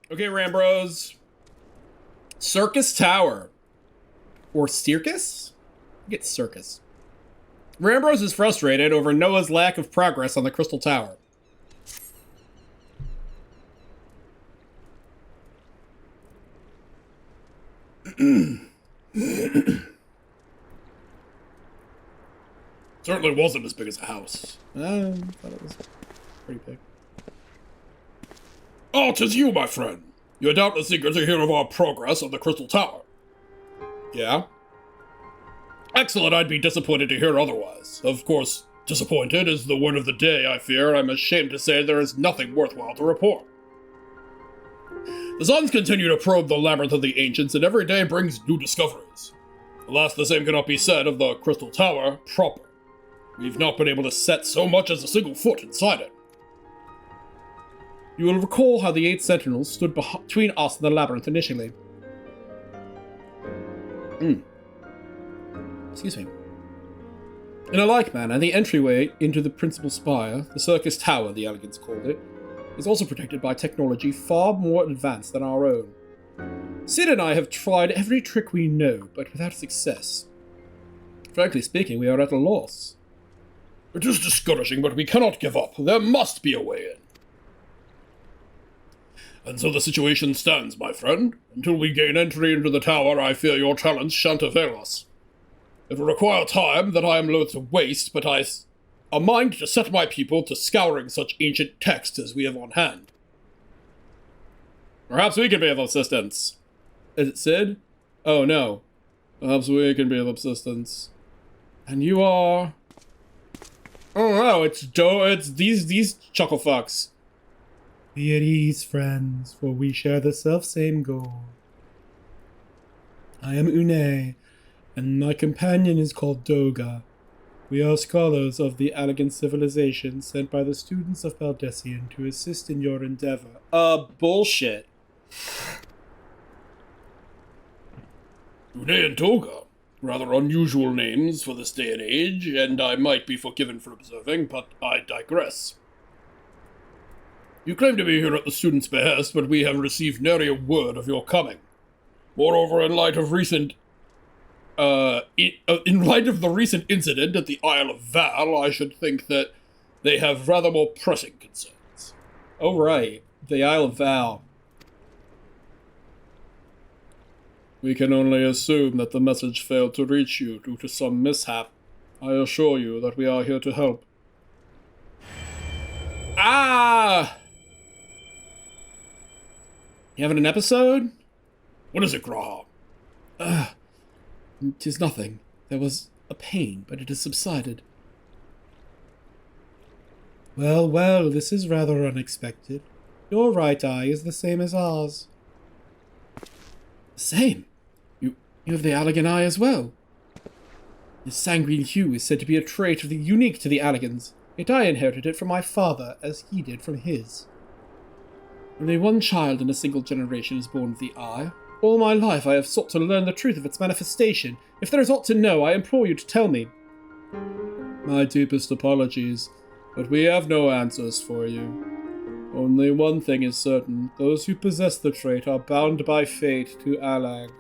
Okay, Rambros. Circus Tower. Or Circus? I get Circus. Rambros is frustrated over Noah's lack of progress on the Crystal Tower. Certainly wasn't as big as a house. I thought it was pretty big. Oh, 'tis you, my friend. You're doubtless eager to hear of our progress on the Crystal Tower. Yeah? Excellent, I'd be disappointed to hear otherwise. Of course, disappointed is the word of the day, I fear. I'm ashamed to say there is nothing worthwhile to report. The suns continue to probe the labyrinth of the ancients, and every day brings new discoveries. Alas, the same cannot be said of the Crystal Tower proper. We've not been able to set so much as a single foot inside it. You will recall how the 8 sentinels stood between us and the labyrinth initially. Excuse me. In a like manner, the entryway into the principal spire, the Circus Tower, the elegants called it, is also protected by technology far more advanced than our own. Sid and I have tried every trick we know, but without success. Frankly speaking, we are at a loss. It is discouraging, but we cannot give up. There must be a way in. And so the situation stands, my friend. Until we gain entry into the tower, I fear your talents shan't avail us. It will require time that I am loath to waste, but a mind to set my people to scouring such ancient texts as we have on hand. Perhaps we can be of assistance. Is it Sid? Oh, no. Perhaps we can be of assistance. And you are... Oh, no, it's these chuckle fucks. Be at ease, friends, for we share the self-same goal. I am Une, and my companion is called Doga. We are scholars of the elegant civilization sent by the students of Baldessian to assist in your endeavor. Bullshit. Une and Doga. Rather unusual names for this day and age, and I might be forgiven for observing, but I digress. You claim to be here at the students' behest, but we have received nary a word of your coming. Moreover, in light of the recent incident at the Isle of Val, I should think that they have rather more pressing concerns. Oh, right. The Isle of Val. We can only assume that the message failed to reach you due to some mishap. I assure you that we are here to help. Ah! You having an episode? What is it, Graham? 'Tis nothing. There was a pain, but it has subsided. Well, well, this is rather unexpected. Your right eye is the same as ours. The same? You have the Allegan eye as well. This sanguine hue is said to be a trait unique to the Allegans, yet I inherited it from my father, as he did from his. Only one child in a single generation is born with the eye. All my life I have sought to learn the truth of its manifestation. If there is aught to know, I implore you to tell me. My deepest apologies, but we have no answers for you. Only one thing is certain. Those who possess the trait are bound by fate to Allag.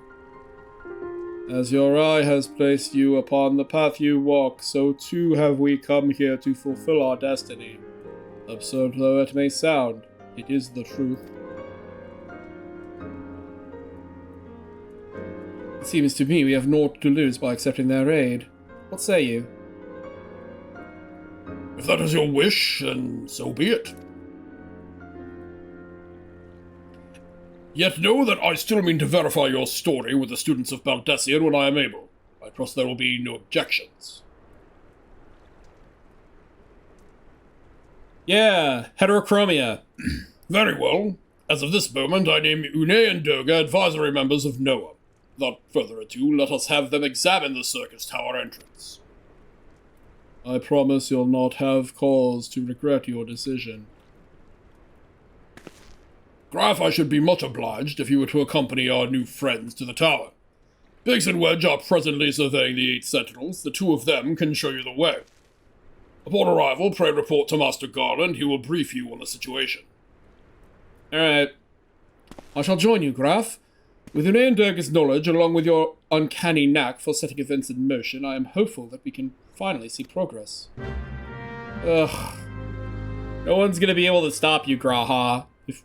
As your eye has placed you upon the path you walk, so too have we come here to fulfill our destiny. Absurd though it may sound, it is the truth. It seems to me we have naught to lose by accepting their aid. What say you? If that is your wish, then so be it. Yet know that I still mean to verify your story with the students of Baldessian when I am able. I trust there will be no objections. Yeah, heterochromia. Very well. As of this moment, I name Une and Doga advisory members of Noah. Without further ado, let us have them examine the circus tower entrance. I promise you'll not have cause to regret your decision. Graf, I should be much obliged if you were to accompany our new friends to the tower. Biggs and Wedge are presently surveying the 8 sentinels. The 2 of them can show you the way. Upon arrival, pray report to Master Garland. He will brief you on the situation. Alright. I shall join you, Graf. With Une and Durga's knowledge, along with your uncanny knack for setting events in motion, I am hopeful that we can finally see progress. Ugh. No one's gonna be able to stop you, Graha. If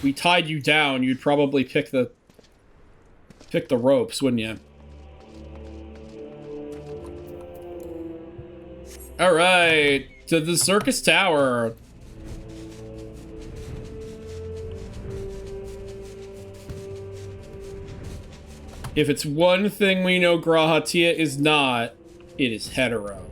we tied you down, you'd probably pick the ropes, wouldn't you? Alright, to the circus tower. If it's one thing we know Grahatia is not, it is hetero.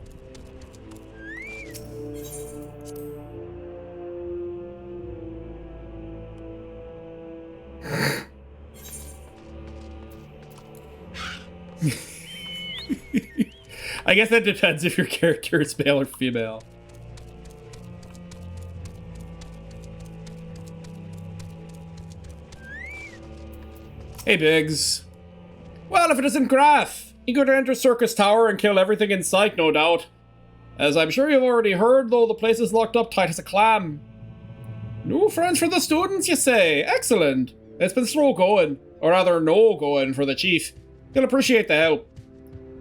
I guess that depends if your character is male or female. Hey, Biggs. Well, if it isn't Graf, eager to enter Circus Tower and kill everything in sight, no doubt. As I'm sure you've already heard, though, the place is locked up tight as a clam. New friends for the students, you say? Excellent. It's been slow going, or rather no going for the chief. He'll appreciate the help.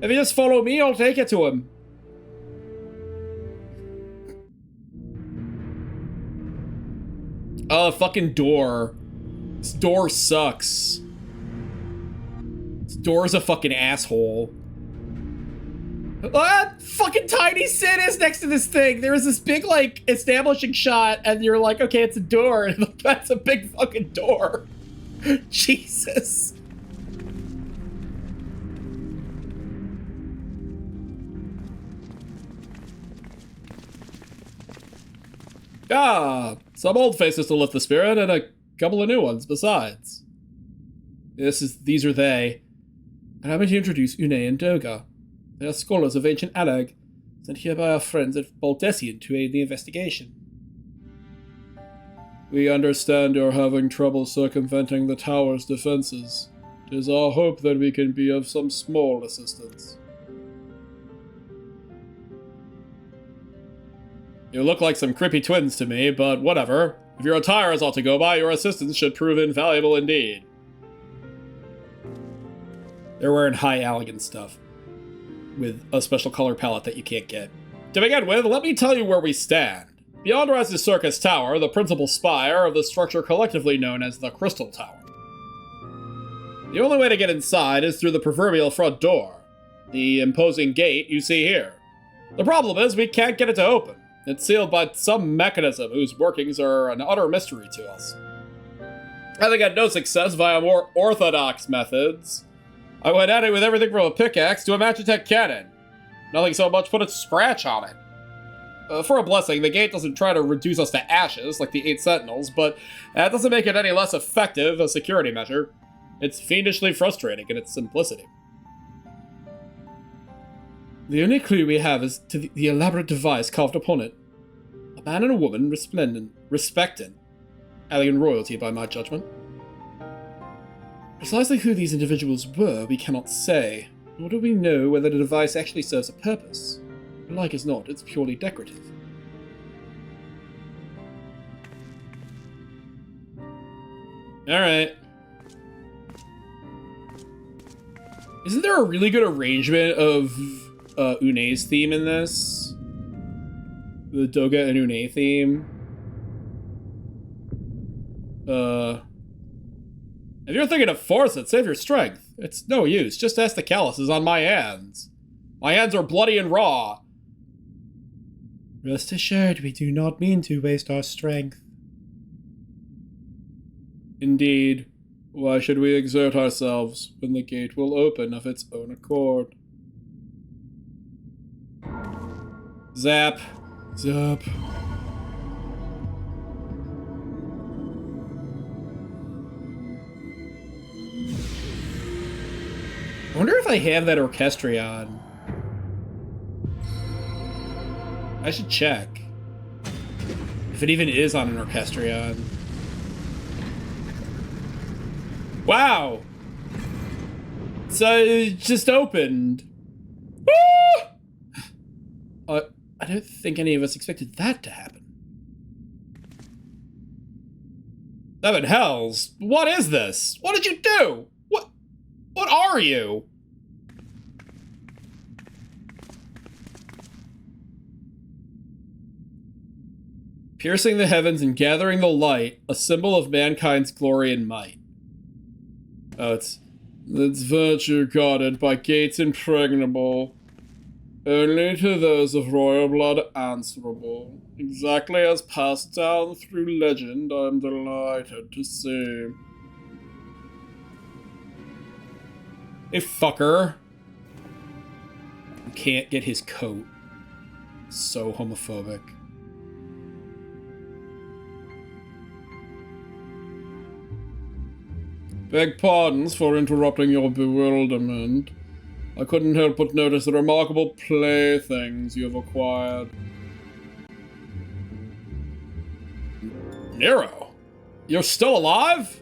If you just follow me, I'll take you to him. Oh, fucking door. This door sucks. This door's a fucking asshole. That fucking tiny Sid is next to this thing. There is this big, like, establishing shot, and you're like, okay, it's a door. And that's a big fucking door. Jesus. Ah, some old faces to lift the spirit, and a couple of new ones besides. These are they. Allow me to introduce Une and Doga. They are scholars of ancient Alag, sent here by our friends at Baltesian to aid the investigation. We understand you're having trouble circumventing the tower's defenses. It is our hope that we can be of some small assistance. You look like some creepy twins to me, but whatever. If your attire is all to go by, your assistance should prove invaluable indeed. They're wearing high elegant stuff, with a special color palette that you can't get. To begin with, let me tell you where we stand. Beyond rises Circus Tower, the principal spire of the structure collectively known as the Crystal Tower. The only way to get inside is through the proverbial front door, the imposing gate you see here. The problem is we can't get it to open. It's sealed by some mechanism whose workings are an utter mystery to us. Having had no success via more orthodox methods, I went at it with everything from a pickaxe to a Magitech cannon. Nothing so much put a scratch on it. For a blessing, the gate doesn't try to reduce us to ashes like the 8 Sentinels, but that doesn't make it any less effective a security measure. It's fiendishly frustrating in its simplicity. The only clue we have is to the elaborate device carved upon it. A man and a woman, respected. Alien royalty, by my judgment. Precisely who these individuals were, we cannot say, nor do we know whether the device actually serves a purpose. Like as not, it's purely decorative. Alright. Isn't there a really good arrangement of Une's theme in this? The Doga and Une theme. If you're thinking of force it, save your strength. It's no use. Just ask the calluses on my hands. My hands are bloody and raw. Rest assured, we do not mean to waste our strength. Indeed. Why should we exert ourselves when the gate will open of its own accord? Zap. Zap. I wonder if I have that Orchestrion. I should check. If it even is on an Orchestrion. Wow! So it just opened. Woo! I don't think any of us expected that to happen. Seven hells? What is this? What did you do? What are you? Piercing the heavens and gathering the light, a symbol of mankind's glory and might. Oh, it's virtue guarded by gates impregnable, only to those of royal blood answerable. Exactly as passed down through legend, I am delighted to see. Hey, fucker. Can't get his coat. So homophobic. Beg pardons for interrupting your bewilderment. I couldn't help but notice the remarkable playthings you have acquired. Nero? You're still alive?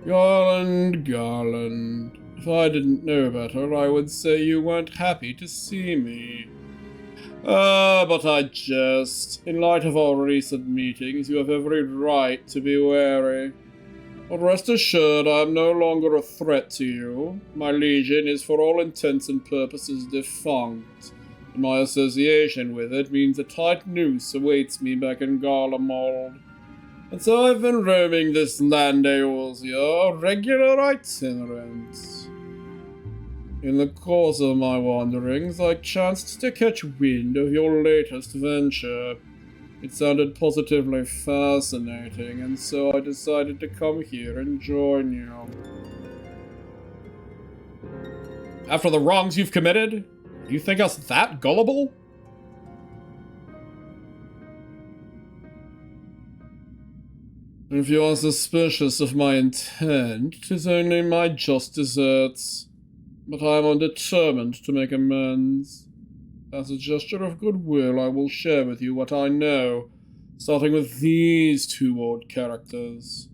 Garland, Garland. If I didn't know better, I would say you weren't happy to see me. But I jest. In light of our recent meetings, you have every right to be wary. But rest assured, I am no longer a threat to you. My legion is for all intents and purposes defunct, and my association with it means a tight noose awaits me back in Garlemald. And so I've been roaming this land Eorzea, a regular itinerant. In the course of my wanderings, I chanced to catch wind of your latest venture. It sounded positively fascinating, and so I decided to come here and join you. After the wrongs you've committed? You think us that gullible? If you are suspicious of my intent, 'tis only my just deserts. But I am undetermined to make amends. As a gesture of goodwill, I will share with you what I know, starting with these two odd characters.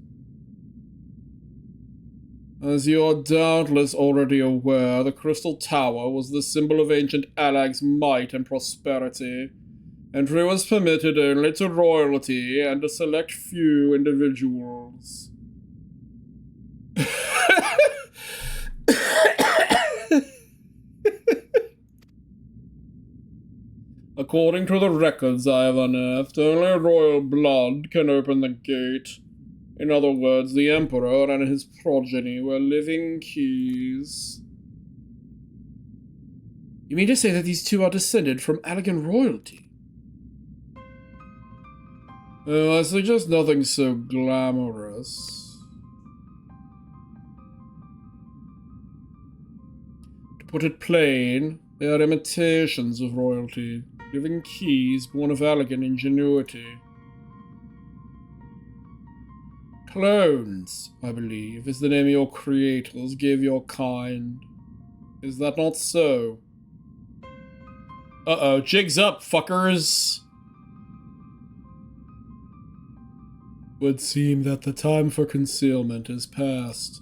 As you are doubtless already aware, the Crystal Tower was the symbol of ancient Alag's might and prosperity. Entry was permitted only to royalty and a select few individuals. According to the records I have unearthed, only royal blood can open the gate. In other words, the Emperor and his progeny were living keys. You mean to say that these two are descended from Allagan royalty? Oh, I suggest nothing so glamorous. To put it plain, they are imitations of royalty, living keys born of Allagan ingenuity. Clones, I believe, is the name your creators gave your kind. Is that not so? Uh-oh, jigs up, fuckers! Would seem that the time for concealment is past.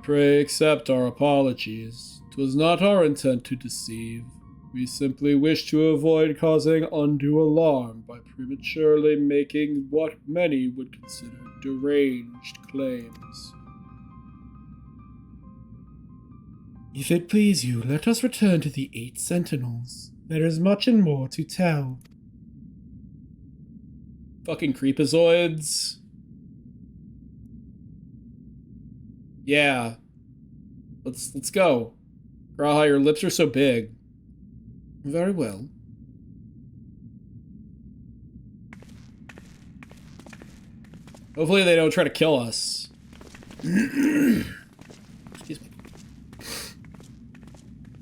Pray accept our apologies. 'Twas not our intent to deceive. We simply wish to avoid causing undue alarm by prematurely making what many would consider deranged claims. If it please you, let us return to the 8 Sentinels. There is much and more to tell. Fucking creepazoids. Yeah. Let's go. Graha, your lips are so big. Very well. Hopefully they don't try to kill us. Excuse me.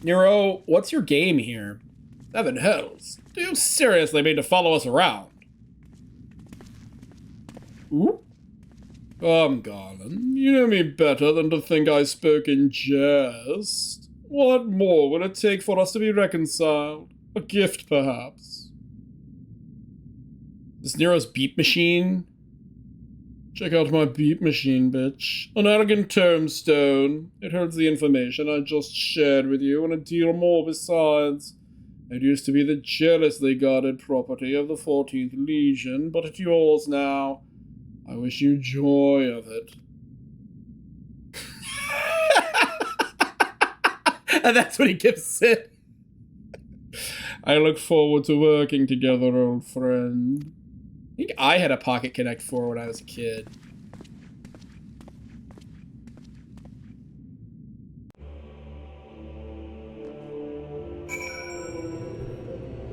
Nero, what's your game here? 7 hells. Do you seriously mean to follow us around? Ooh? Come, Garland. You know me better than to think I spoke in jest. What more would it take for us to be reconciled? A gift, perhaps? This Nero's beep machine? Check out my beep machine, bitch. An elegant tombstone. It holds the information I just shared with you and a deal more besides. It used to be the jealously guarded property of the 14th Legion, but it's yours now. I wish you joy of it. And that's what he gives Sid. I look forward to working together, old friend. I think I had a Pocket Connect 4 when I was a kid.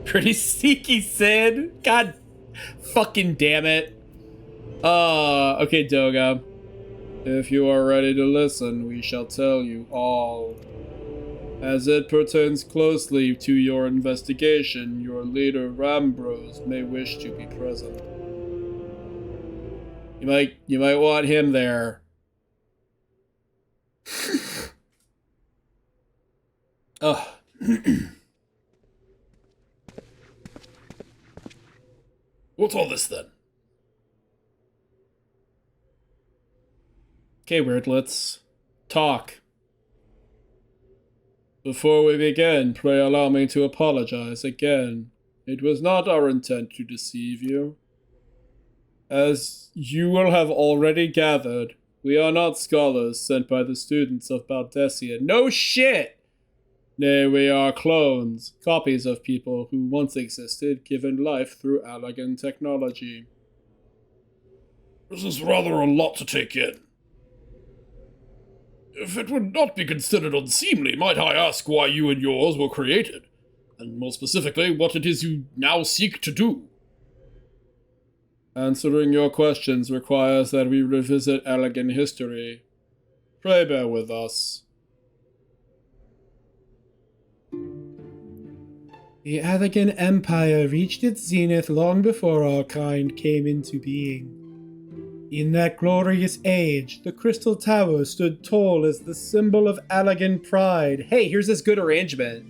Pretty sneaky, Sid. God fucking damn it. Okay, Doga. If you are ready to listen, we shall tell you all. As it pertains closely to your investigation, your leader Rambros may wish to be present. You might want him there. Ugh. What's all this then? Okay, Weird, let's talk. Before we begin, pray allow me to apologize again. It was not our intent to deceive you. As you will have already gathered, we are not scholars sent by the students of Baldesia. No shit! Nay, we are clones, copies of people who once existed, given life through Allagan technology. This is rather a lot to take in. If it would not be considered unseemly, might I ask why you and yours were created? And more specifically, what it is you now seek to do? Answering your questions requires that we revisit Allagan history. Pray bear with us. The Allagan Empire reached its zenith long before our kind came into being. In that glorious age, the Crystal Tower stood tall as the symbol of Allagan pride. Hey, here's this good arrangement.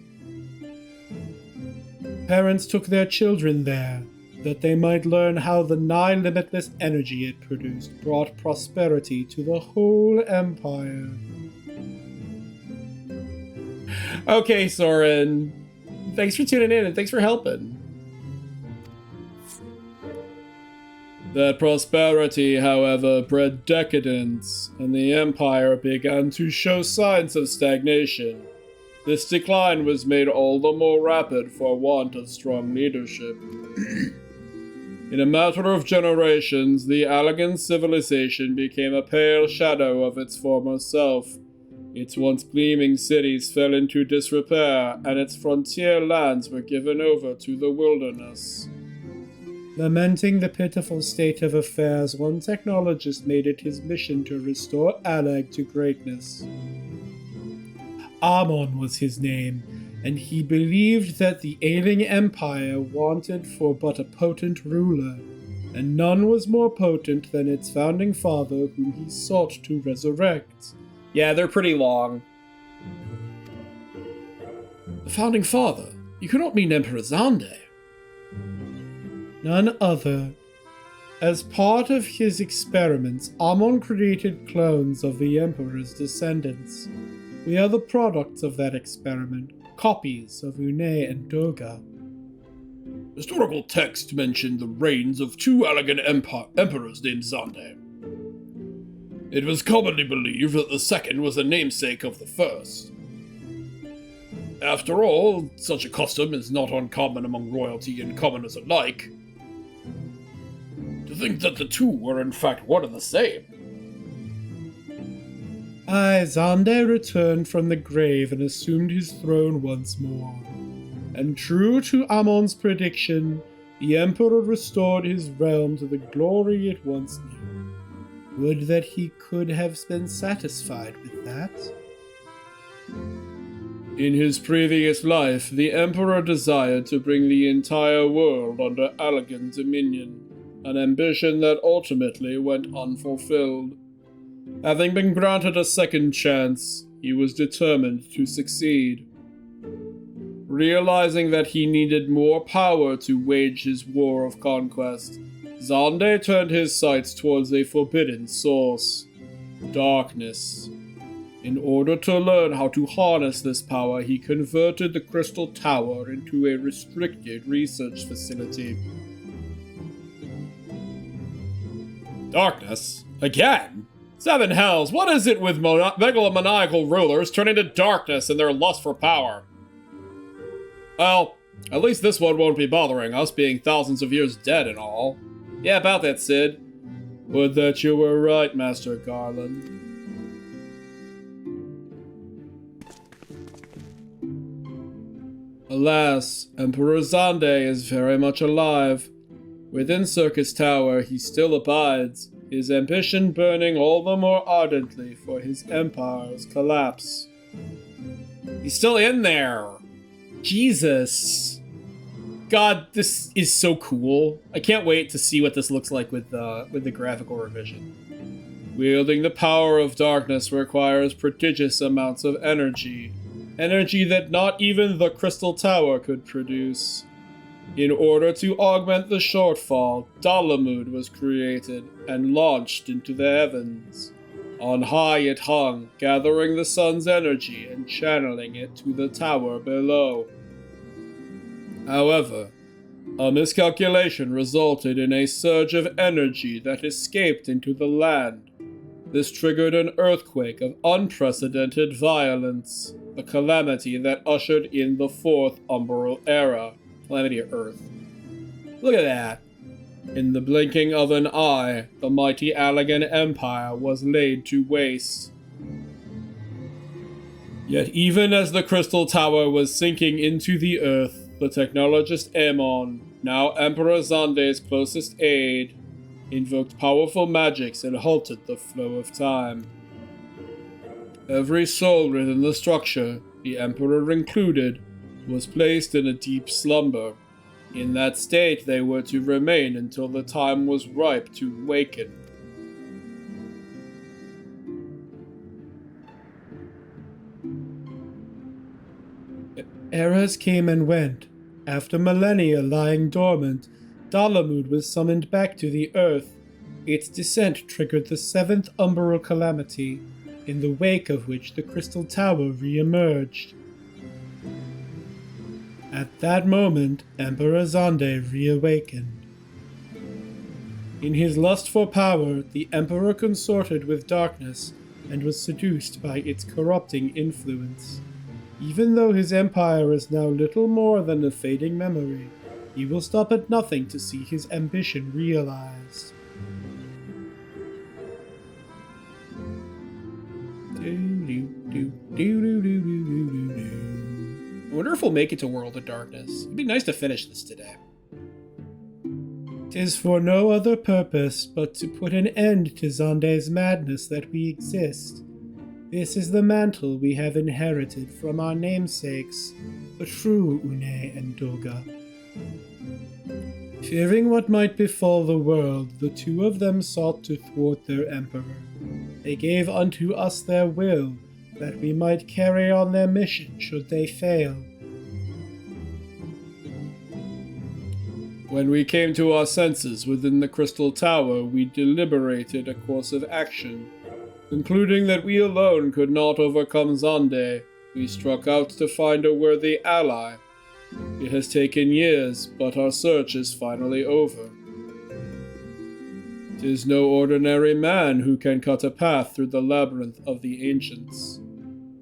Parents took their children there, that they might learn how the nigh-limitless energy it produced brought prosperity to the whole empire. Okay, Soren. Thanks for tuning in and thanks for helping. That prosperity, however, bred decadence, and the empire began to show signs of stagnation. This decline was made all the more rapid for want of strong leadership. In a matter of generations, the Allagan civilization became a pale shadow of its former self. Its once gleaming cities fell into disrepair, and its frontier lands were given over to the wilderness. Lamenting the pitiful state of affairs, one technologist made it his mission to restore Allag to greatness. Amon was his name, and he believed that the ailing empire wanted for but a potent ruler, and none was more potent than its founding father, whom he sought to resurrect. Yeah, they're pretty long. The founding father? You cannot mean Emperor Xande. None other. As part of his experiments, Amon created clones of the Emperor's descendants. We are the products of that experiment, copies of Une and Doga. Historical texts mention the reigns of two Allagan emperors named Xande. It was commonly believed that the second was a namesake of the first. After all, such a custom is not uncommon among royalty and commoners alike. To think that the two were in fact one and the same. Xande returned from the grave and assumed his throne once more. And true to Amon's prediction, the Emperor restored his realm to the glory it once knew. Would that he could have been satisfied with that. In his previous life, the Emperor desired to bring the entire world under Allagan dominion, an ambition that ultimately went unfulfilled. Having been granted a second chance, he was determined to succeed. Realizing that he needed more power to wage his war of conquest, Zonde turned his sights towards a forbidden source, darkness. In order to learn how to harness this power, he converted the Crystal Tower into a restricted research facility. Darkness? Again? Seven hells, what is it with megalomaniacal rulers turning to darkness in their lust for power? Well, at least this one won't be bothering us, being thousands of years dead and all. Yeah, about that, Sid. Would that you were right, Master Garland. Alas, Emperor Zonde is very much alive. Within Circus Tower, he still abides, his ambition burning all the more ardently for his empire's collapse. He's still in there! Jesus! God, this is so cool. I can't wait to see what this looks like with the graphical revision. Wielding the power of darkness requires prodigious amounts of energy. Energy that not even the Crystal Tower could produce. In order to augment the shortfall, Dalamud was created and launched into the heavens. On high it hung, gathering the sun's energy and channeling it to the tower below. However, a miscalculation resulted in a surge of energy that escaped into the land. This triggered an earthquake of unprecedented violence, the calamity that ushered in the Fourth Umbral Era, Calamity of Earth. Look at that. In the blinking of an eye, the mighty Allagan Empire was laid to waste. Yet even as the Crystal Tower was sinking into the earth, the technologist Amon, now Emperor Zonde's closest aide, invoked powerful magics and halted the flow of time. Every soul within the structure, the Emperor included, was placed in a deep slumber. In that state they were to remain until the time was ripe to awaken. Eras came and went. After millennia lying dormant, Dalamud was summoned back to the earth. Its descent triggered the Seventh Umbral Calamity, in the wake of which the Crystal Tower re-emerged. At that moment, Emperor Zonde reawakened. In his lust for power, the Emperor consorted with darkness and was seduced by its corrupting influence. Even though his empire is now little more than a fading memory, he will stop at nothing to see his ambition realized. I wonder if we'll make it to World of Darkness. It'd be nice to finish this today. 'Tis for no other purpose but to put an end to Zonde's madness that we exist. This is the mantle we have inherited from our namesakes, the true Une and Doga. Fearing what might befall the world, the two of them sought to thwart their emperor. They gave unto us their will, that we might carry on their mission should they fail. When we came to our senses within the Crystal Tower, we deliberated a course of action. Concluding that we alone could not overcome Zonde, we struck out to find a worthy ally. It has taken years, but our search is finally over. 'Tis no ordinary man who can cut a path through the labyrinth of the ancients.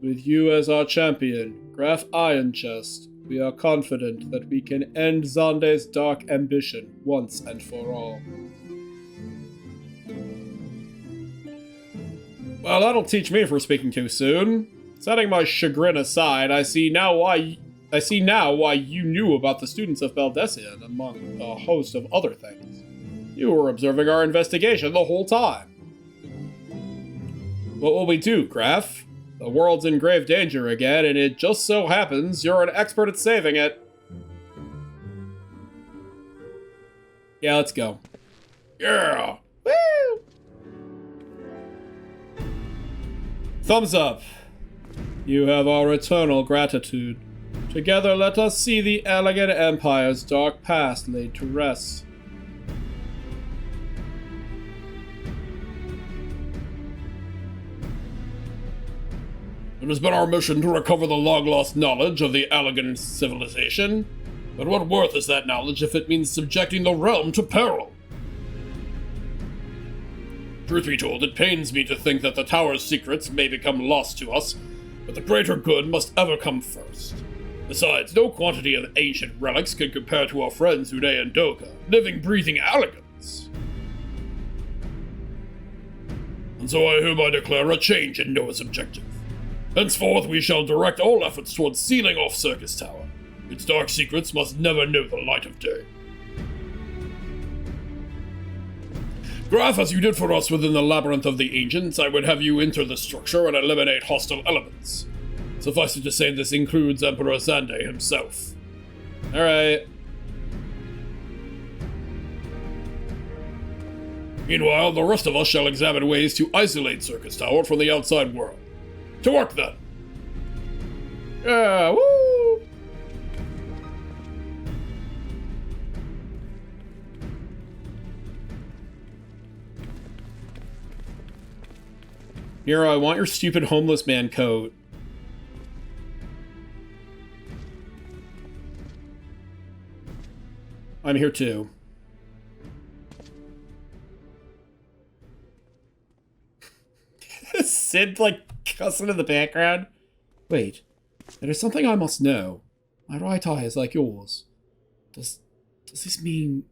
With you as our champion, Graf Ironchest, we are confident that we can end Zonde's dark ambition once and for all. Well, that'll teach me for speaking too soon. Setting my chagrin aside, I see now why you knew about the students of Baldessian, among a host of other things. You were observing our investigation the whole time. What will we do, Graf? The world's in grave danger again, and it just so happens you're an expert at saving it. Yeah, let's go. Yeah! Woo! Thumbs up. You have our eternal gratitude. Together let us see the Allagan Empire's dark past laid to rest. It has been our mission to recover the long-lost knowledge of the Allegan civilization, but what worth is that knowledge if it means subjecting the realm to peril? Truth be told, it pains me to think that the tower's secrets may become lost to us, but the greater good must ever come first. Besides, no quantity of ancient relics can compare to our friends Uday and Doka, living, breathing Allegans. And so I hereby declare a change in Noah's objective. Henceforth, we shall direct all efforts towards sealing off Circus Tower. Its dark secrets must never know the light of day. Graf, as you did for us within the Labyrinth of the Ancients, I would have you enter the structure and eliminate hostile elements. Suffice it to say, this includes Emperor Zande himself. Alright. Meanwhile, the rest of us shall examine ways to isolate Circus Tower from the outside world. To work, then! Yeah, woo! Nero, I want your stupid homeless man coat. I'm here too. Sid, like, cussing in the background. Wait, there is something I must know. My right eye is like yours. Does this mean...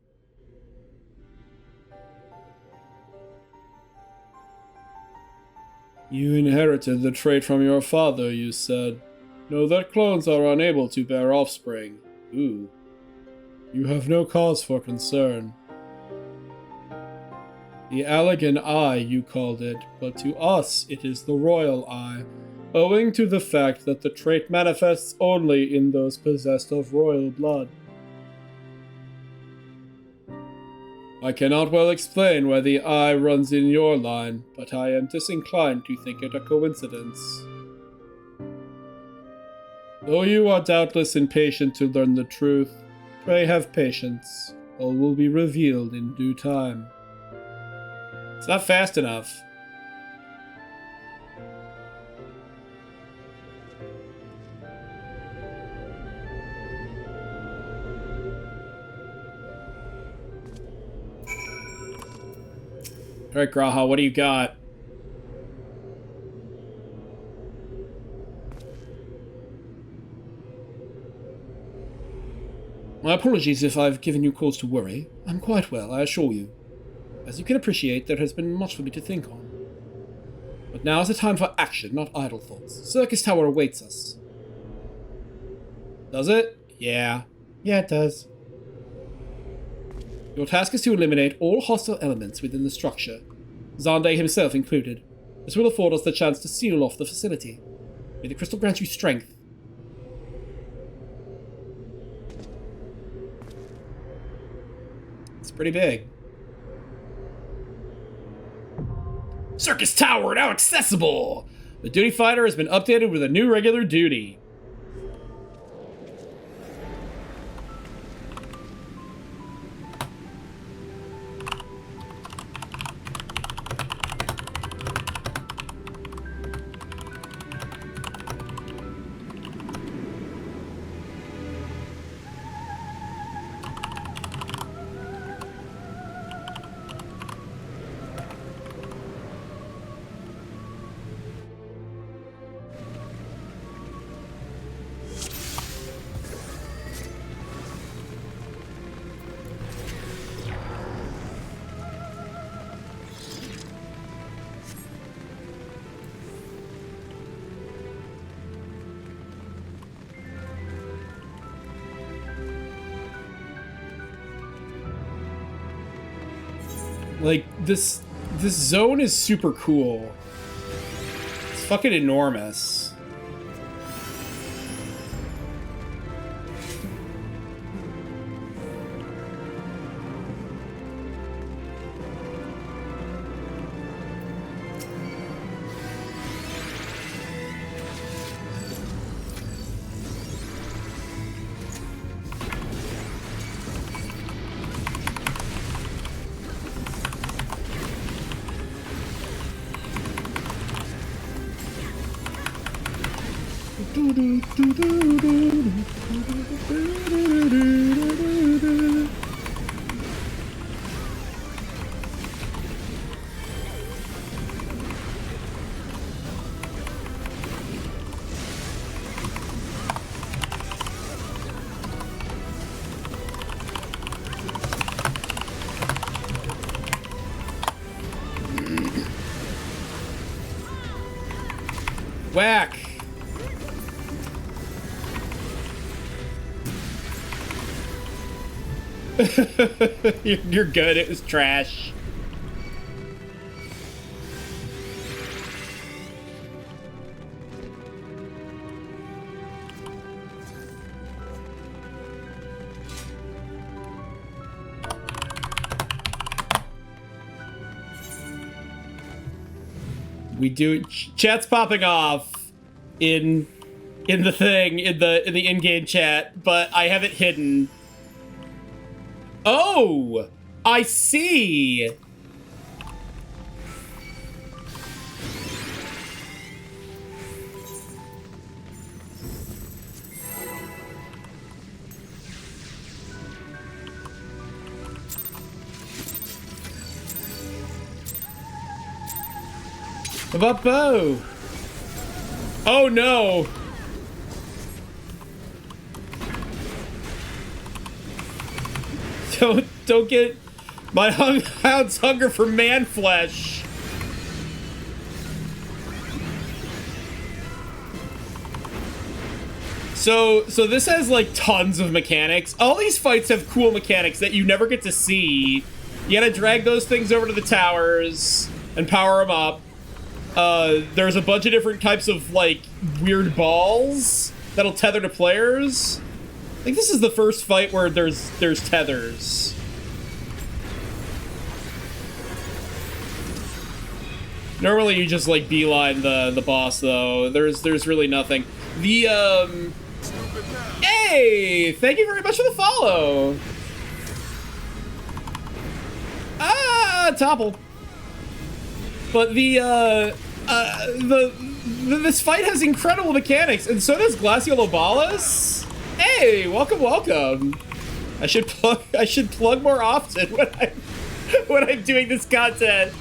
You inherited the trait from your father, you said. Know that clones are unable to bear offspring. Ooh. You have no cause for concern. The Allegan Eye, you called it, but to us it is the Royal Eye, owing to the fact that the trait manifests only in those possessed of royal blood. I cannot well explain why the eye runs in your line, but I am disinclined to think it a coincidence. Though you are doubtless impatient to learn the truth, pray have patience. All will be revealed in due time. It's not fast enough. Alright, Graha, what do you got? My apologies if I've given you cause to worry. I'm quite well, I assure you. As you can appreciate, there has been much for me to think on. But now is the time for action, not idle thoughts. Circus Tower awaits us. Does it? Yeah. Yeah, it does. Your task is to eliminate all hostile elements within the structure, Zande himself included. This will afford us the chance to seal off the facility. May the crystal grant you strength. It's pretty big. Circus Tower now accessible! The Duty Fighter has been updated with a new regular duty. Like, this zone is super cool. It's fucking enormous. Whack! You're good, it was trash. We do chat's popping off in the thing in the in-game chat, but I have it hidden. Oh, I see. Bo. Oh no. Don't get my hound's hunger for man flesh. So this has like tons of mechanics. All these fights have cool mechanics that you never get to see. You gotta drag those things over to the towers and power them up. There's a bunch of different types of like weird balls that'll tether to players. I think this is the first fight where there's tethers. Normally you just like beeline the boss though. There's really nothing. The hey, thank you very much for the follow. Ah, topple. But this fight has incredible mechanics, and so does Glaciolobalis. Hey, welcome. I should plug more often when I'm doing this content.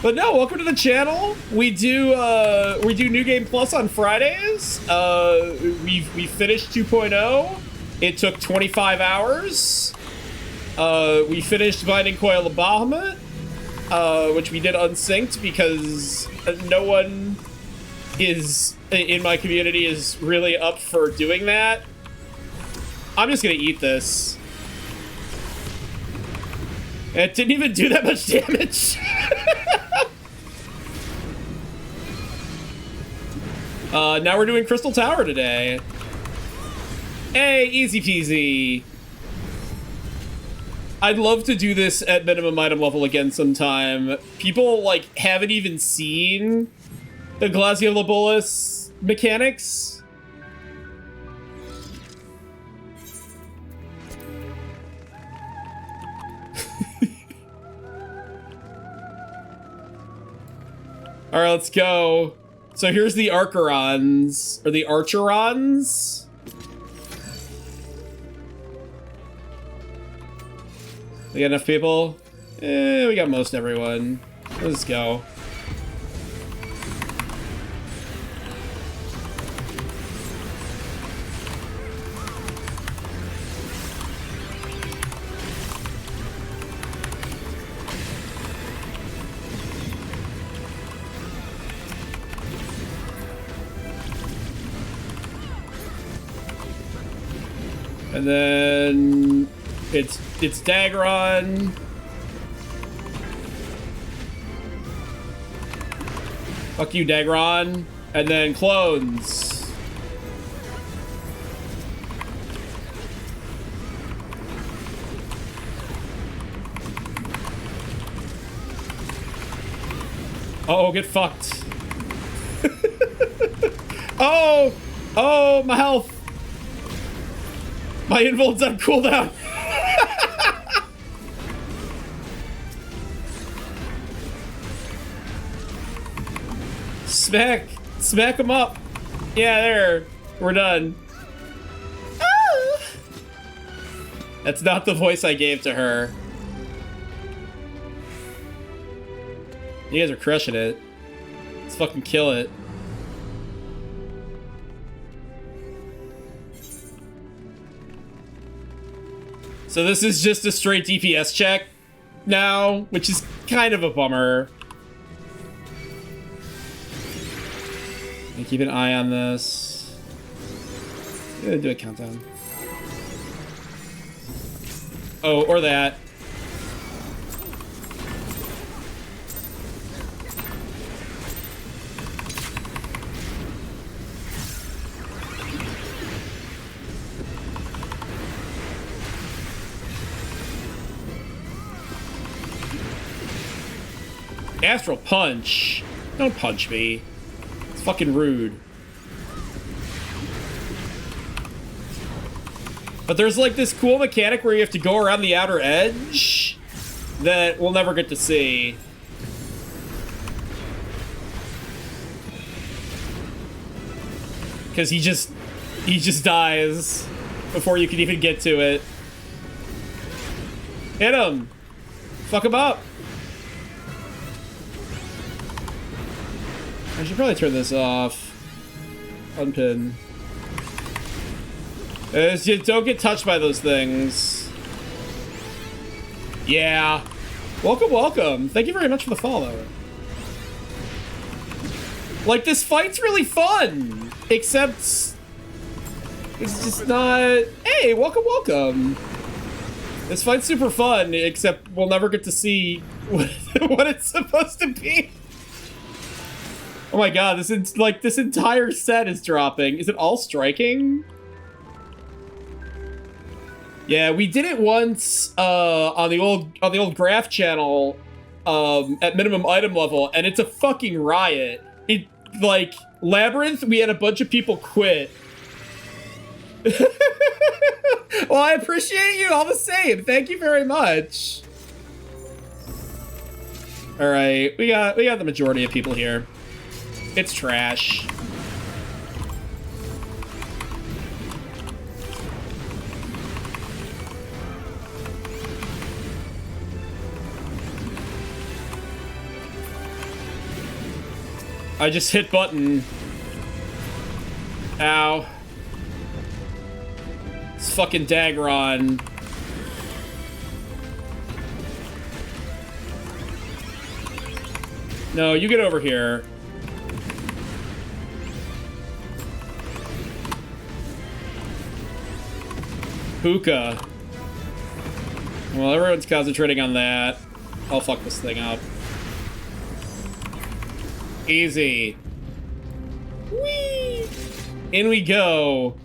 But no, welcome to the channel. We do New Game Plus on Fridays. We finished 2.0. It took 25 hours. We finished Binding Coil of Bahamut, which we did unsynced because no one is in my community is really up for doing that. I'm just gonna eat this. It didn't even do that much damage. Now we're doing Crystal Tower today. Hey, easy peasy. I'd love to do this at minimum item level again sometime. People, like, haven't even seen the Glaciolobalis mechanics. Alright, let's go. So here's the Archerons, or the Archerons. We got enough people? We got most everyone. Let's go. And then it's Daggeron. Fuck you, Daggeron. And then clones. Oh, get fucked. Oh, my health. My invol's on cooldown. Smack him up. Yeah, there. We're done. Ah! That's not the voice I gave to her. You guys are crushing it. Let's fucking kill it. So this is just a straight DPS check now, which is kind of a bummer. Keep an eye on this. I'm gonna do a countdown. Oh, or that. Astral punch. Don't punch me. It's fucking rude. But there's like this cool mechanic where you have to go around the outer edge that we'll never get to see. Because he just dies before you can even get to it. Hit him. Fuck him up. I should probably turn this off. Unpin. Just don't get touched by those things. Yeah. Welcome, welcome. Thank you very much for the follow. Like, this fight's really fun. Except it's just not... Hey, welcome, welcome. This fight's super fun, except we'll never get to see what it's supposed to be. Oh my god, this entire set is dropping. Is it all striking? Yeah, we did it once on the old Graph channel at minimum item level, and it's a fucking riot. It like Labyrinth, we had a bunch of people quit. Well, I appreciate you all the same. Thank you very much. All right, we got the majority of people here. It's trash. I just hit button. Ow. It's fucking Dagron. No, you get over here. Hookah. Well, everyone's concentrating on that. I'll fuck this thing up. Easy. Whee! In we go.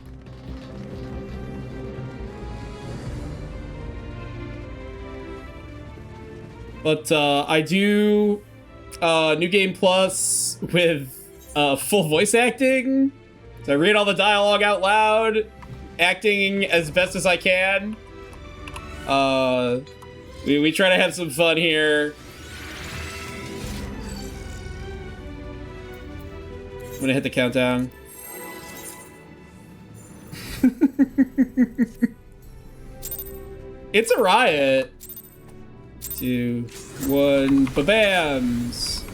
But I do New Game Plus with full voice acting. So I read all the dialogue out loud, acting as best as I can. We try to have some fun here. I'm gonna hit the countdown. It's a riot. 2, 1, ba-bams.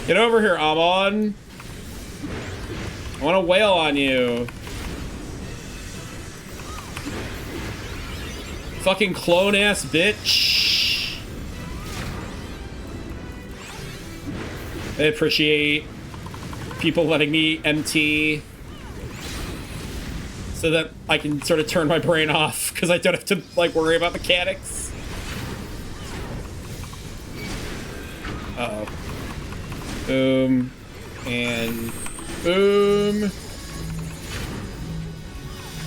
Get over here, Amon. I want to wail on you. Fucking clone-ass bitch. I appreciate people letting me MT so that I can sort of turn my brain off because I don't have to like worry about mechanics. Uh-oh. Boom. And boom.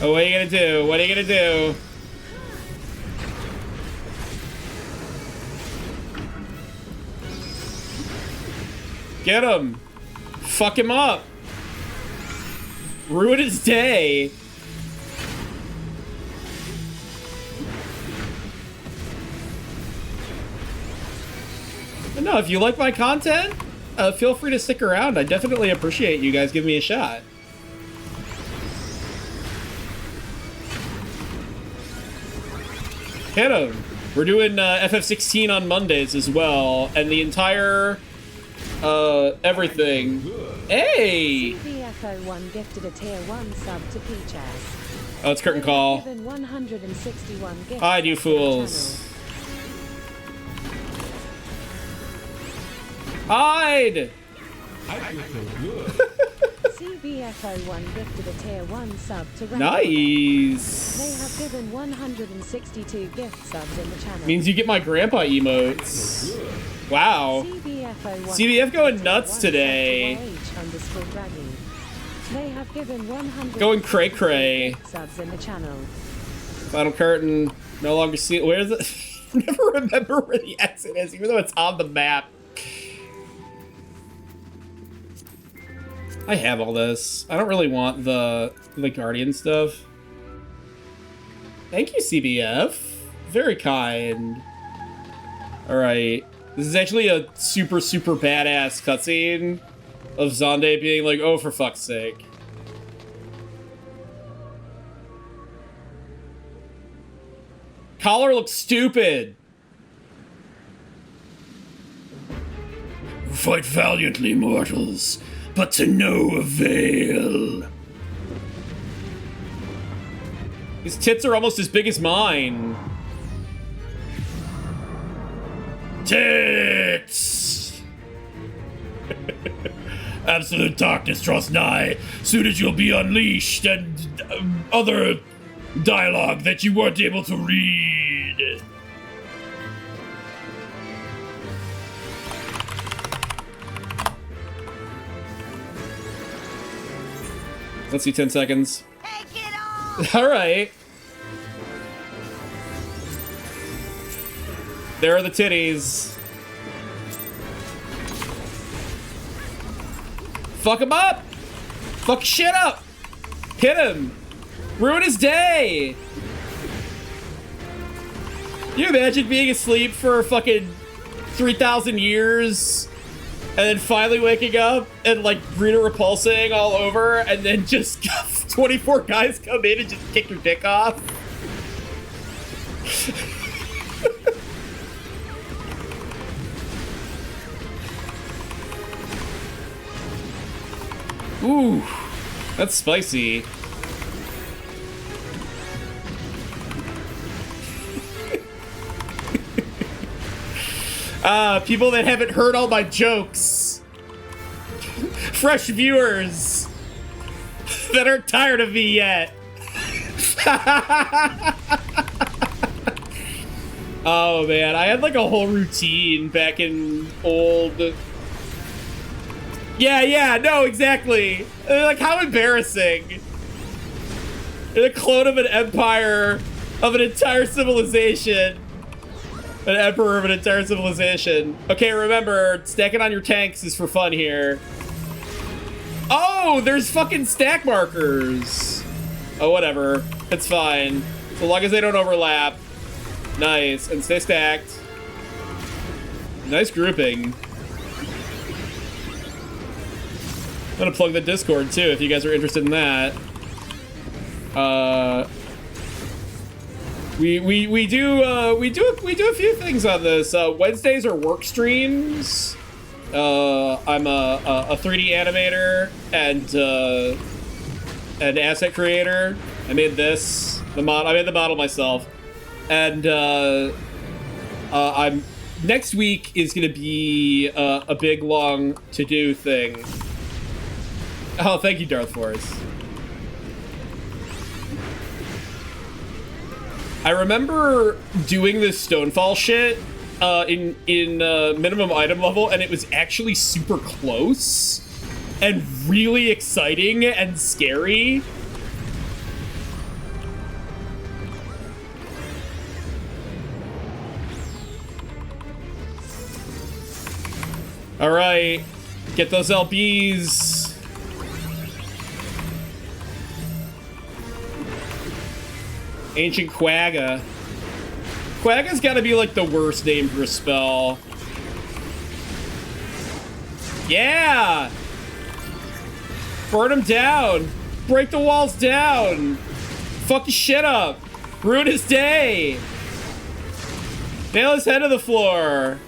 Oh, what are you gonna do? What are you gonna do? Get him. Fuck him up. Ruin his day. But no, if you like my content, feel free to stick around. I definitely appreciate you guys giving me a shot. Hit him. We're doing FF16 on Mondays as well, and the entire everything. Hey! CBFO1 gifted a tier 1 sub to Peaches. Oh, it's curtain call. Given 161 gifts Hide, you subs to the fools. Hide! CBFO1 gifted a tier 1 sub to Red. Nice. They have given 162 gift subs in the channel. Means you get my grandpa emotes. Wow. CBF going nuts today. They have given 100 Going cray cray. subs in the channel. Final curtain. No longer see. Where's it? Never remember where the exit is, even though it's on the map. I have all this. I don't really want the Guardian stuff. Thank you, CBF. Very kind. Alright. This is actually a super, super badass cutscene of Zonde being like, oh, for fuck's sake. Collar looks stupid. Fight valiantly, mortals, but to no avail. His tits are almost as big as mine. Tits! Absolute darkness draws nigh. Soon as you'll be unleashed, and other dialogue that you weren't able to read. Let's see, 10 seconds. Take it off! All right. There are the titties. Fuck him up! Fuck shit up! Hit him! Ruin his day! Can you imagine being asleep for fucking 3,000 years and then finally waking up and like Rita repulsing all over and then just 24 guys come in and just kick your dick off? Ooh, that's spicy. People that haven't heard all my jokes. Fresh viewers that aren't tired of me yet. Oh man, I had like a whole routine back in old... Yeah, no, exactly. Like, how embarrassing. You're the clone of an empire, of an entire civilization. An emperor of an entire civilization. Okay, remember, stacking on your tanks is for fun here. Oh, there's fucking stack markers. Oh, whatever. It's fine. So long as they don't overlap. Nice, and stay stacked. Nice grouping. I'm gonna plug the Discord too if you guys are interested in that. We do a few things on this. Wednesdays are work streams. I'm a 3D animator and an asset creator. I made this I made the model myself, and I'm next week is gonna be a big long to-do thing. Oh, thank you, Darth Force. I remember doing this Stonefall shit in minimum item level, and it was actually super close and really exciting and scary. All right, get those LBs. Ancient Quagga. Quagga's gotta be like the worst name for a spell. Yeah! Burn him down! Break the walls down! Fuck his shit up! Ruin his day! Nail his head to the floor!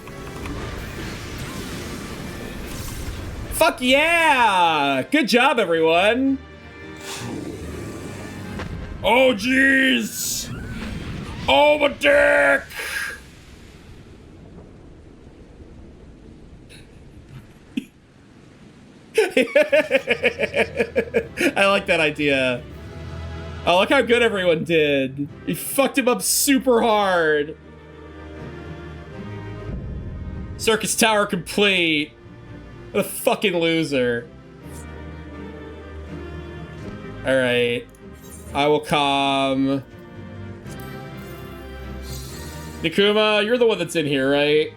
Fuck yeah! Good job, everyone! Oh, jeez! Oh, my dick! I like that idea. Oh, look how good everyone did. You fucked him up super hard. Circus Tower complete. What a fucking loser. Alright. I will come. Nikuma, you're the one that's in here, right?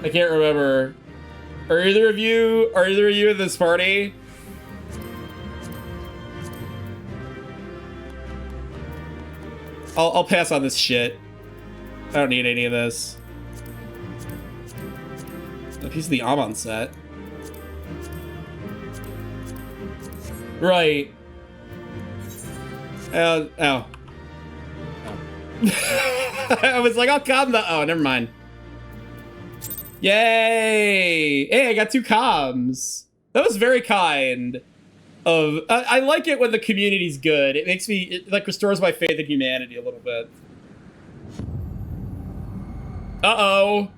I can't remember. Are either of you in this party? I'll pass on this shit. I don't need any of this. A piece of the Amon set. Right. Oh. I was like, I'll calm the. Oh, never mind. Yay! Hey, I got 2 comms. That was very kind of. I like it when the community's good. It makes me. It like restores my faith in humanity a little bit. Uh-oh.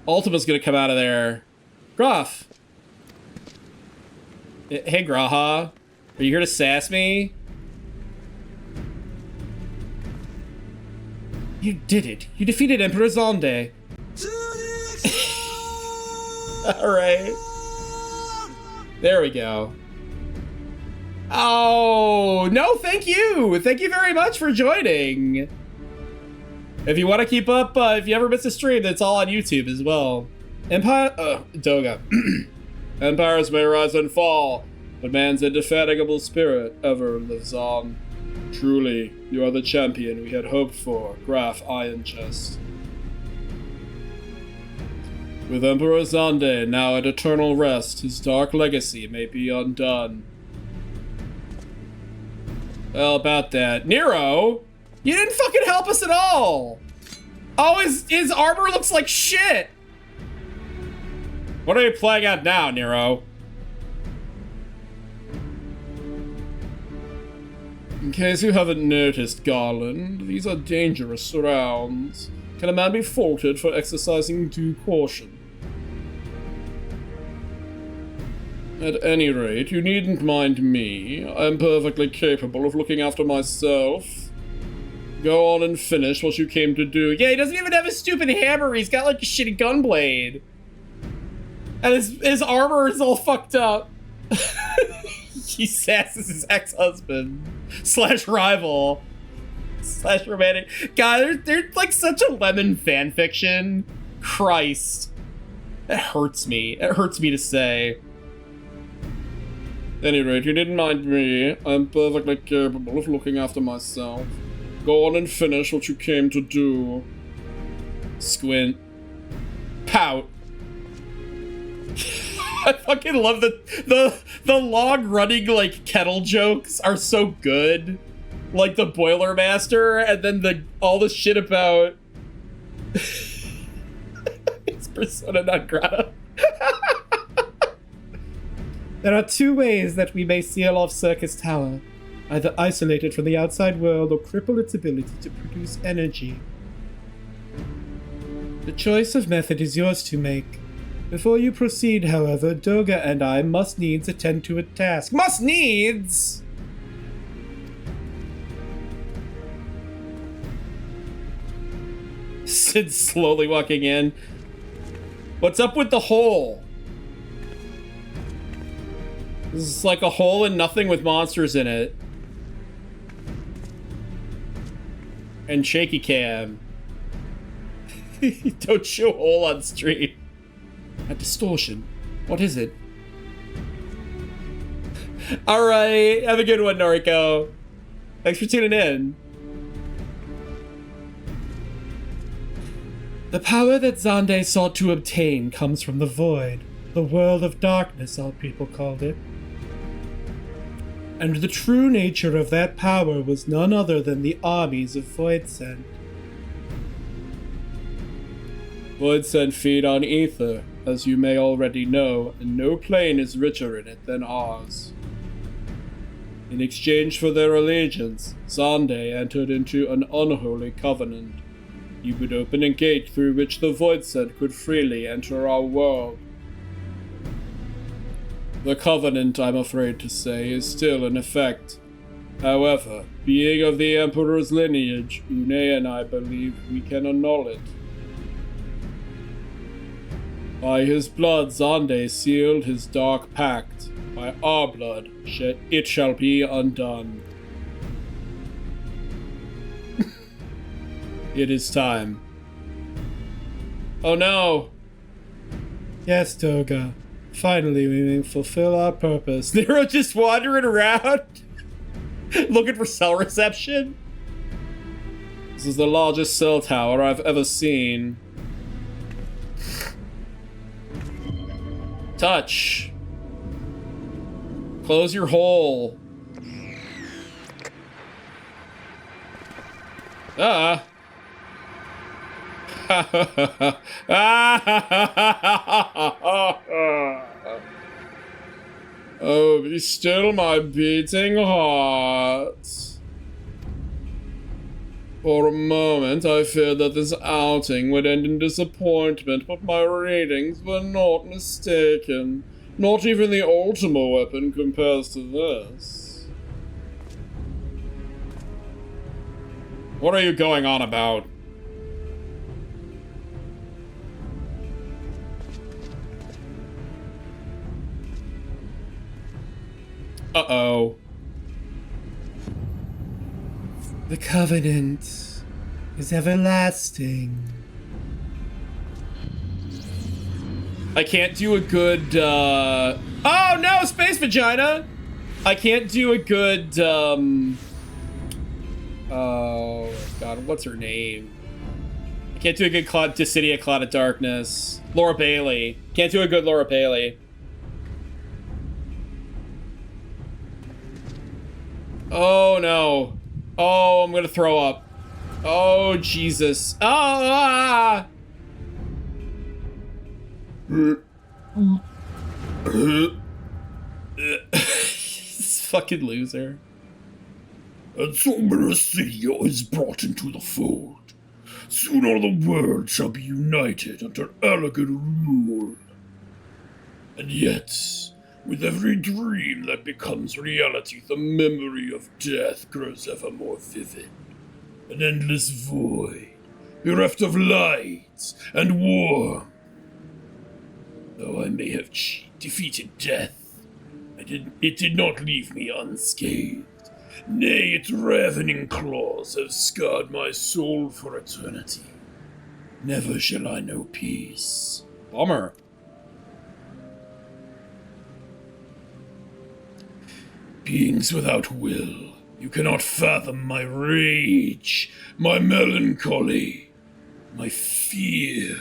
Ultima's gonna come out of there. Graf. Hey, Graha. Are you here to sass me? You did it. You defeated Emperor Zonde. Alright. There we go. Oh, no, thank you. Thank you very much for joining. If you want to keep up, if you ever miss a stream, it's all on YouTube as well. Doga. Empires may rise and fall, but man's indefatigable spirit ever lives on. Truly, you are the champion we had hoped for, Graf Iron Chest. With Emperor Zonde now at eternal rest, his dark legacy may be undone. Well, about that. Nero? You didn't fucking help us at all! Oh, his armor looks like shit! What are you playing at now, Nero? In case you haven't noticed, Garland, these are dangerous rounds. Can a man be faulted for exercising due caution? At any rate, you needn't mind me. I'm perfectly capable of looking after myself. Go on and finish what you came to do. Yeah, he doesn't even have a stupid hammer. He's got like a shitty gunblade. And his armor is all fucked up. He sasses his ex-husband / rival / romantic. God, they're like such a lemon fanfiction. Christ. That hurts me. It hurts me to say. At any rate, you didn't mind me. I'm perfectly capable of looking after myself. Go on and finish what you came to do. Squint. Pout. I fucking love the long running like kettle jokes are so good. Like the Boilermaster and then all the shit about it's persona non grata. There are 2 ways that we may seal off Circus Tower. Either isolate it from the outside world or cripple its ability to produce energy. The choice of method is yours to make. Before you proceed, however, Doga and I must needs attend to a task. Must needs! Sid's slowly walking in. What's up with the hole? This is like a hole in nothing with monsters in it. And shaky cam. Don't show hole on stream. A distortion. What is it? Alright, have a good one, Noriko. Thanks for tuning in. The power that Xande sought to obtain comes from the void, the world of darkness, our people called it. And the true nature of that power was none other than the armies of Voidsent. Voidsent feed on ether, as you may already know, and no plane is richer in it than ours. In exchange for their allegiance, Xande entered into an unholy covenant. He would open a gate through which the Voidsent could freely enter our world. The covenant, I'm afraid to say, is still in effect. However, being of the Emperor's lineage, Une and I believe we can annul it. By his blood, Xande sealed his dark pact. By our blood, it shall be undone. It is time. Oh no! Yes, Toga. Finally, we may fulfill our purpose. They were just wandering around, looking for cell reception. This is the largest cell tower I've ever seen. Touch. Close your hole. Ah. Oh, be still my beating heart. For a moment, I feared that this outing would end in disappointment, but my readings were not mistaken. Not even the Ultima weapon compares to this. What are you going on about? Uh-oh. The covenant is everlasting. I can't do a good, Oh no, space vagina! I can't do a good, Oh, God, what's her name? I can't do a good Dissidia Cloud of Darkness. Laura Bailey. Can't do a good Laura Bailey. Oh, no. Oh, I'm gonna throw up. Oh, Jesus. Oh, ah! This fucking loser. And so Mercia is brought into the fold. Soon all the world shall be united under elegant rule. And yet, with every dream that becomes reality, the memory of death grows ever more vivid. An endless void, bereft of light and warmth. Though I may have defeated death, it did not leave me unscathed. Nay, its ravening claws have scarred my soul for eternity. Never shall I know peace. Bummer. Beings without will, you cannot fathom my rage, my melancholy, my fear.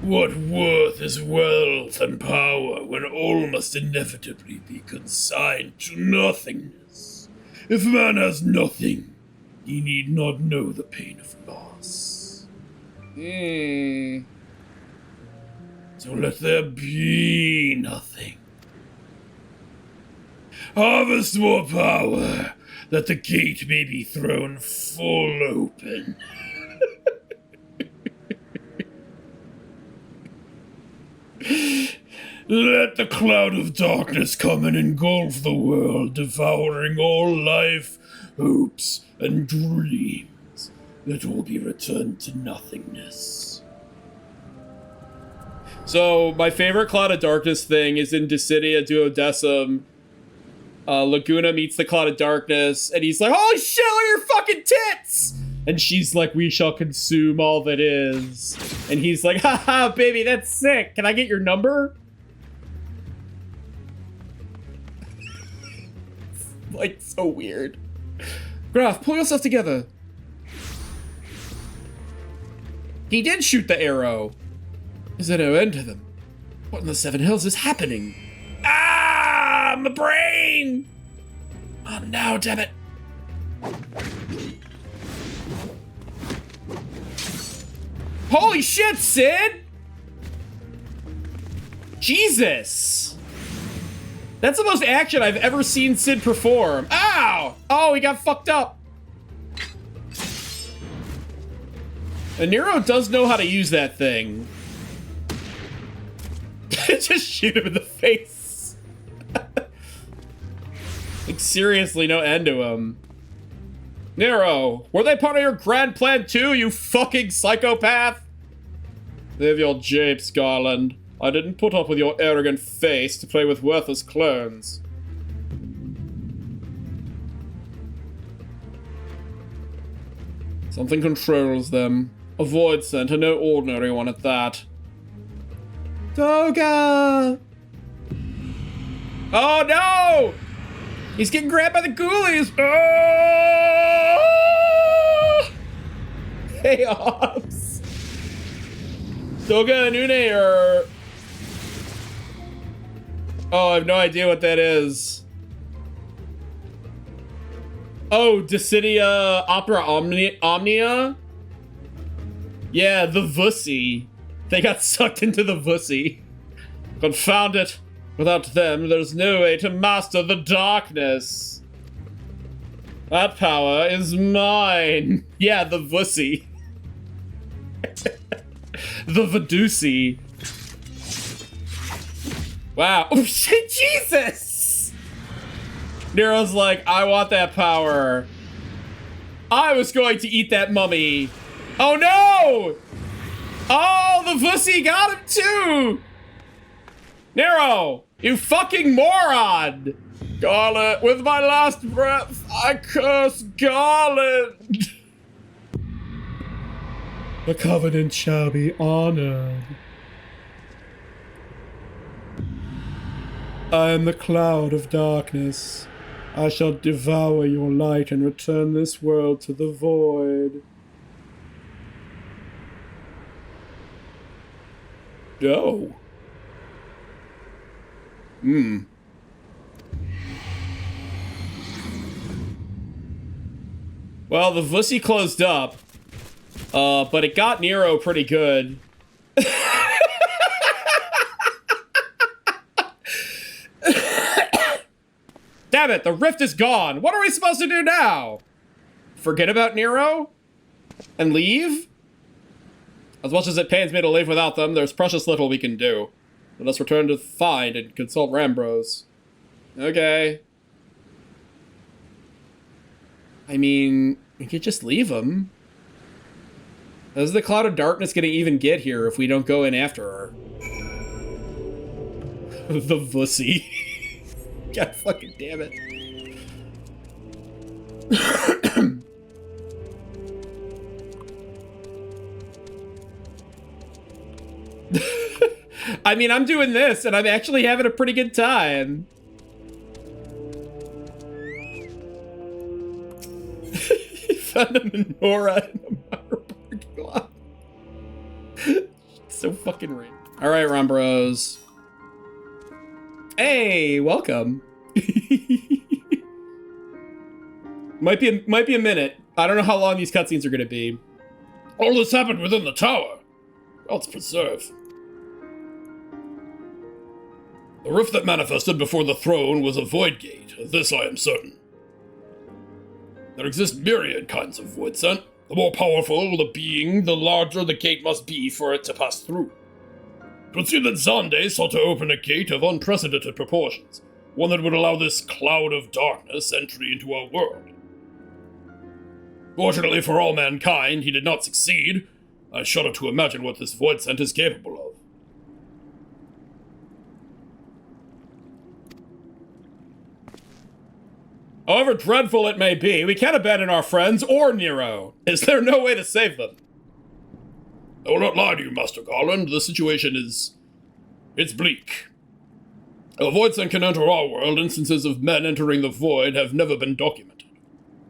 What worth is wealth and power when all must inevitably be consigned to nothingness? If man has nothing, he need not know the pain of loss. So let there be nothing. Harvest more power, that the gate may be thrown full open. Let the cloud of darkness come and engulf the world, devouring all life, hopes, and dreams. Let all be returned to nothingness. So, my favorite Cloud of Darkness thing is in Dissidia Duodecim. Laguna meets the Cloud of Darkness, and he's like, holy shit, look at your fucking tits! And she's like, we shall consume all that is. And he's like, haha, baby, that's sick. Can I get your number? Like, so weird. Graf, pull yourself together. He did shoot the arrow. Is there no end to them? What in the Seven Hills is happening? Ah, my brain! Oh no, damn it. Holy shit, Sid! Jesus! That's the most action I've ever seen Sid perform. Ow! Oh, he got fucked up. And Nero does know how to use that thing. Just shoot him in the face. Like, seriously, no end to him. Nero, were they part of your grand plan too, you fucking psychopath? Live your japes, Garland. I didn't put up with your arrogant face to play with worthless clones. Something controls them. A void center, no ordinary one at that. Toga! Oh no! He's getting grabbed by the ghoulies! Oh! Hey, Ops! Toga and Une are... Oh, I have no idea what that is. Oh, Dissidia Opera Omnia? Yeah, the Vussy. They got sucked into the Vussy. Confound it. Without them, there's no way to master the darkness. That power is mine. Yeah, the Vussy. The Vadusi. Wow. Oh shit, Jesus! Nero's like, I want that power. I was going to eat that mummy. Oh no! Oh, the Vussy got him too! Nero, you fucking moron! Garland, with my last breath, I curse Garland! The Covenant shall be honored. I am the cloud of darkness. I shall devour your light and return this world to the void. No. Well, the Vussy closed up, but it got Nero pretty good. Damn it, the rift is gone. What are we supposed to do now? Forget about Nero? And leave? As much as it pains me to live without them, there's precious little we can do. Let us return to Find and consult Rambros. Okay. I mean, we could just leave them. How's the Cloud of Darkness gonna even get here if we don't go in after her? The Vussy. God fucking damn it. I mean, I'm doing this, and I'm actually having a pretty good time. Found a menorah in a motor parking lot. So fucking random. All right, Rambros. Hey, welcome. might be a minute. I don't know how long these cutscenes are gonna be. All this happened within the tower. God's preserve. The rift that manifested before the throne was a void gate, of this I am certain. There exist myriad kinds of void scent. The more powerful the being, the larger the gate must be for it to pass through. It would seem that Zande sought to open a gate of unprecedented proportions, one that would allow this cloud of darkness entry into our world. Fortunately for all mankind, he did not succeed. I shudder to imagine what this void scent is capable of. However dreadful it may be, we can't abandon our friends or Nero. Is there no way to save them? I will not lie to you, Master Garland. The situation it's bleak. A void scent can enter our world. Instances of men entering the void have never been documented.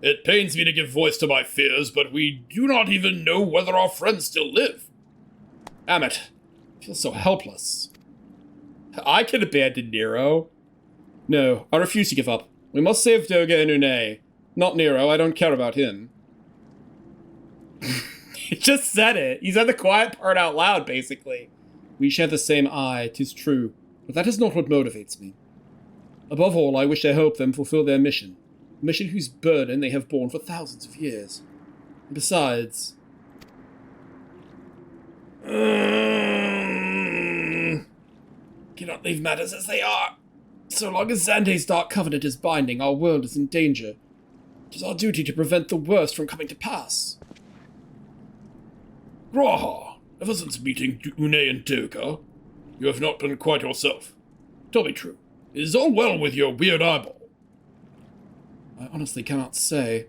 It pains me to give voice to my fears, but we do not even know whether our friends still live. Damn it. I feel so helpless. I can abandon Nero. No, I refuse to give up. We must save Doga and Une. Not Nero, I don't care about him. He just said it. He said the quiet part out loud, basically. We share the same eye, 'tis true, but that is not what motivates me. Above all, I wish to help them fulfill their mission. A mission whose burden they have borne for thousands of years. And besides... cannot leave matters as they are. So long as Xande's Dark Covenant is binding, our world is in danger. It is our duty to prevent the worst from coming to pass. Graha, ever since meeting Une and Doga, you have not been quite yourself. Tell me true, is all well with your weird eyeball? I honestly cannot say.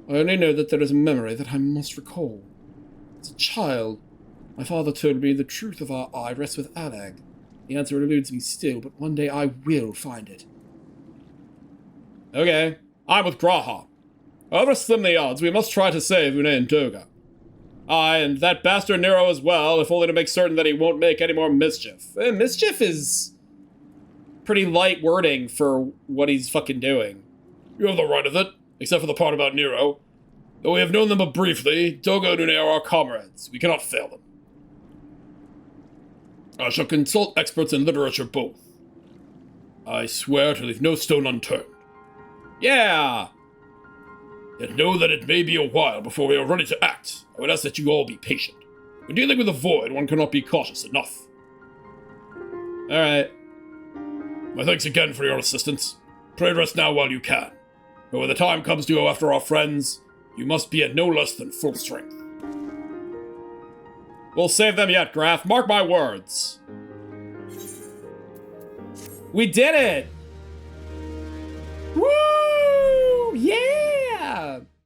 I only know that there is a memory that I must recall. As a child, my father told me the truth of our eye rests with Alag. The answer eludes me still, but one day I will find it. Okay, I'm with Graha. However slim the odds, we must try to save Une and Doga. Aye, and that bastard Nero as well, if only to make certain that he won't make any more mischief. Mischief is pretty light wording for what he's fucking doing. You have the right of it, except for the part about Nero. Though we have known them but briefly, Doga and Une are our comrades. We cannot fail them. I shall consult experts in literature both. I swear to leave no stone unturned. Yeah! Yet know that it may be a while before we are ready to act. I would ask that you all be patient. When dealing with the void, one cannot be cautious enough. Alright. My thanks again for your assistance. Pray rest now while you can. But when the time comes to go after our friends, you must be at no less than full strength. We'll save them yet, Graf. Mark my words. We did it!